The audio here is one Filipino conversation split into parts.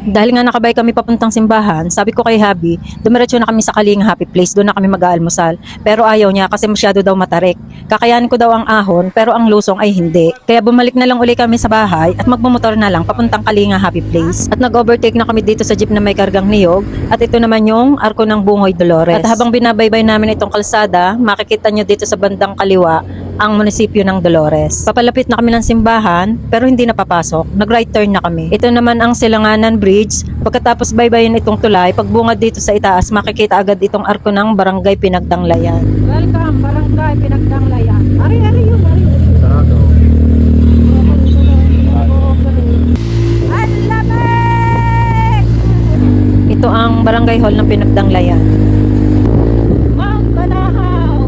Dahil nga nakabay kami papuntang simbahan, sabi ko kay Habi, dumiretso na kami sa Kalinga Happy Place, doon na kami mag-aalmusal. Pero ayaw niya kasi masyado daw matarik. Kakayanin ko daw ang ahon, pero ang lusong ay hindi. Kaya bumalik na lang uli kami sa bahay at magmumotor na lang papuntang Kalinga Happy Place. At nag-overtake na kami dito sa jeep na may kargang niyog. At ito naman yung Arko ng Bungoy Dolores. At habang binabaybay namin itong kalsada, makikita nyo dito sa bandang kaliwa ang munisipyo ng Dolores. Papalapit na kami ng simbahan pero hindi na papasok. Nag-right turn na kami. Ito naman ang Silanganan Bridge. Pagkatapos baybayin itong tulay, pagbungad dito sa itaas, makikita agad itong arko ng Barangay Pinagdanglayan. Welcome, Barangay Pinagdanglayan. Ari yung ari. Sarado. Ang lamig! Ito ang Barangay Hall ng Pinagdanglayan. Mount Balahaw.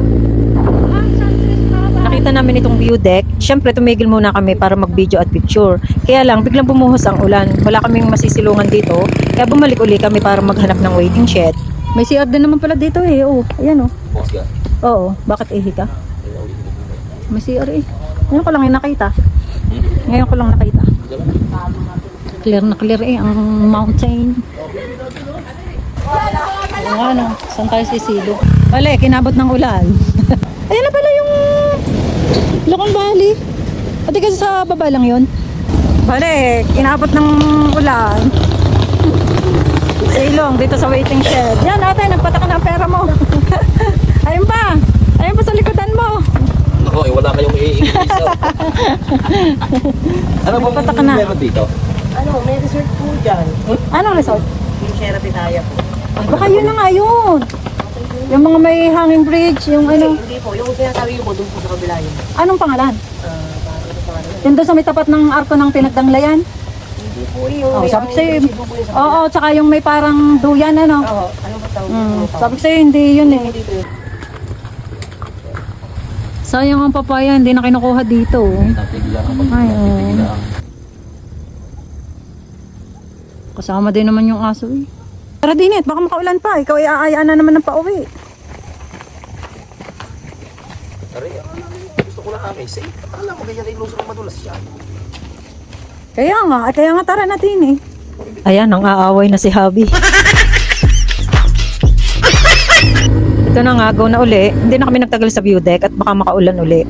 Ang San Cristobal. Nakita namin itong view deck. Siyempre, tumigil muna kami para mag-video at picture. Kaya lang, biglang bumuhos ang ulan. Wala kaming masisilungan dito. Kaya bumalik uli kami para maghanap ng waiting shed. May CR din naman pala dito eh. Oh, ayan oh. Oo, bakit ihi ka? May CR eh. Ngayon ko lang yung nakita. Ngayon ko lang nakita. Clear na clear eh ang mountain. Ang ano, saan tayo sisilo? Wala eh, kinabot ng ulan. Ayan na pala yung Locong Valley. Pati kasi sa baba lang yun. Bale, inabot ng ulan. Sa ilong, dito sa waiting shed. Yan ate, nagpataka na ang pera mo. Ayun pa. Ayun pa sa likodan mo. Ako, wala kayong i-increase. Ano bang Nagpataka na. meron dito? Ano, may resort po dyan. Anong resort? Yung Sierra Pitaya po. Baka yun na nga yun. Yung mga may hanging bridge, yung ano. Hindi po, yung sinasabi ko po, doon po sa kabila yun. Anong pangalan? Parang ano pa ano. Yung doon sa may tapat ng arko ng Pinagdanglayan? Hindi po yung... Oh, sabi ko sa'yo. Cebu po yung sa kabila. Oo, tsaka yung may parang duyan ano. Oo, ano ba tawag? Sabi ko sa'yo, hindi yun eh. Dito yun. Sayang ang papaya, hindi na kinukuha dito. Natigla ang Ay, oo. Kasama din naman yung aso eh. Tara Dinit, baka makaulan pa. Ikaw ay aayaan na naman ng pauwi. Aray, gusto ko lang kami. Safe. Alam mo, kaya kayo lusong madulas yan. Kaya nga tara natin eh. Ayan, ang aaway na si Habi. Ito na nga, go na uli. Hindi na kami nagtagal sa view deck at baka makaulan uli.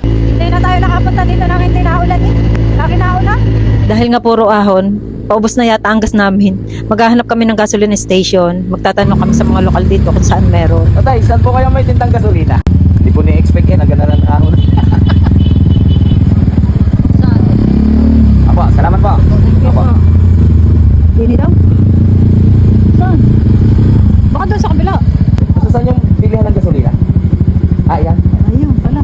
Hindi na tayo nakapunta dito nang hindi naulan eh. Laki naulan. Dahil nga puro ahon, paubos na yata ang gas namin. Maghahanap kami ng gasoline station. Magtatanong kami sa mga lokal dito kung saan meron. Tatay, saan po kayo may tintang gasolina? Hindi po ni-expect yan, naganaran ng ahon. Apo, salamat po. Apo. Dini daw? Saan? Baka doon sa kabila. Gusto saan yung bilihan ng gasolina? Ah, yan. Ayun pala.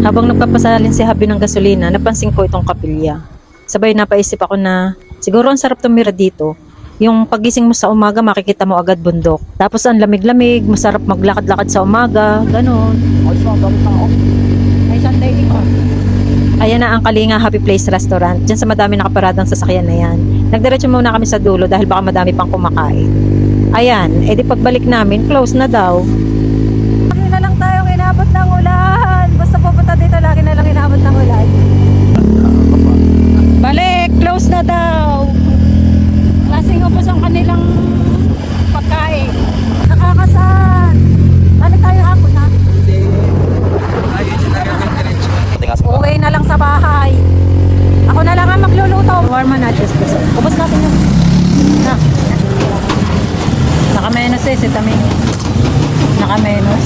Habang nagpapasalin si Habi ng gasolina, napansin ko itong kapilya. Sabay napaisip ako na siguro ang sarap tumira dito. Yung pagising mo sa umaga, makikita mo agad bundok. Tapos ang lamig-lamig, masarap maglakad-lakad sa umaga, ganon. May Sunday dito. Ayan na ang Kalinga Happy Place Restaurant. Diyan sa madami nakaparadang sasakyan na yan. Nagdiretso muna kami sa dulo dahil baka madami pang kumakain. Ayan, edi pagbalik namin, close na daw. Lagi na lang tayong inabot ng ulan. Basta pupunta dito, lagi na lang inabot ng ulan. Balik, close na daw. Lasing upos ang kanilang pagkain. Nakakasan. Balik tayo hapon ha. Ayun, siya nagkakadiretso. Uwi na lang sa bahay. Ako na lang ang magluluto. Warma nachos kasi. Ubus natin yun. Nakamenos eh, si Taming. Nakamenos.